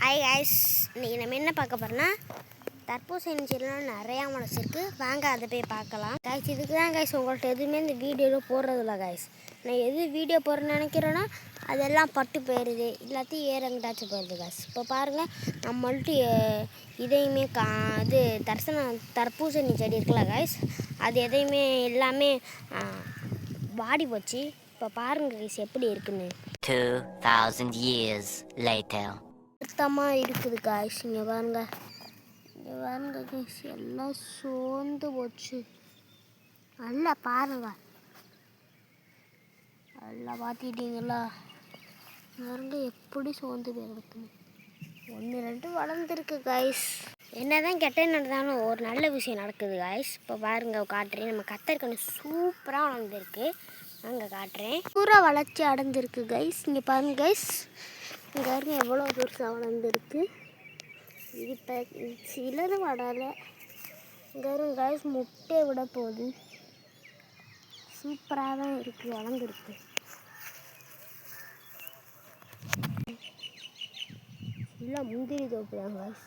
Hi guys, இன்றைக்கி நம்ம என்ன பார்க்க போகிறோன்னா தர்பூசணி செடிலாம் நிறையா முளைச்சிருக்கு. வாங்க அதை போய் பார்க்கலாம். கைஸ், இதுக்கு தான் கைஸ் உங்கள்கிட்ட எதுவுமே இந்த வீடியோவில் போடுறதில்ல கைஸ். நான் எது வீடியோ போடுறேன்னு நினைக்கிறேன்னா அதெல்லாம் பட்டு போயிடுது, எல்லாத்தையும் எங்கிட்டாச்சும் போயிடுது கைஸ். இப்போ பாருங்கள், நம்மள்ட்ட இதையுமே இது தர்பூசணி செடி இருக்குல்ல கைஸ், அது எதையுமே எல்லாமே வாடி போச்சு. இப்போ பாருங்கள் கைஸ் எப்படி இருக்குன்னு. 2000 years later. சுத்தமாக இருக்குது காய்ஸ். இங்கே பாருங்க, காய்ஸ், எல்லாம் சோர்ந்து போச்சு. நல்லா பாருங்க, நல்லா பார்த்துக்கிட்டீங்களா? பாருங்க எப்படி சோர்ந்து போயிருக்குன்னு. 1-2 வளர்ந்துருக்கு காய்ஸ். என்னதான் கெட்ட நடந்தாலும் ஒரு நல்ல விஷயம் நடக்குது காய்ஸ். இப்போ பாருங்க, காட்டுறேன். நம்ம கத்தரிக்கணும் சூப்பராக வளர்ந்துருக்கு. அங்கே காட்டுறேன். பூரா வளர்ச்சி அடைஞ்சிருக்கு கைஸ். இங்கே பாருங்க கைஸ், இங்கே பாருங்க எவ்வளோ பெருசாக வளர்ந்துருக்கு. இது இப்போ சிலது வளரலை. இங்கே பாருங்க கைஸ், முட்டை விட போகுது. சூப்பராக தான் இருக்குது, வளர்ந்துருக்கு. இல்லை முந்திரி தோப்பு தான் கைஸ்.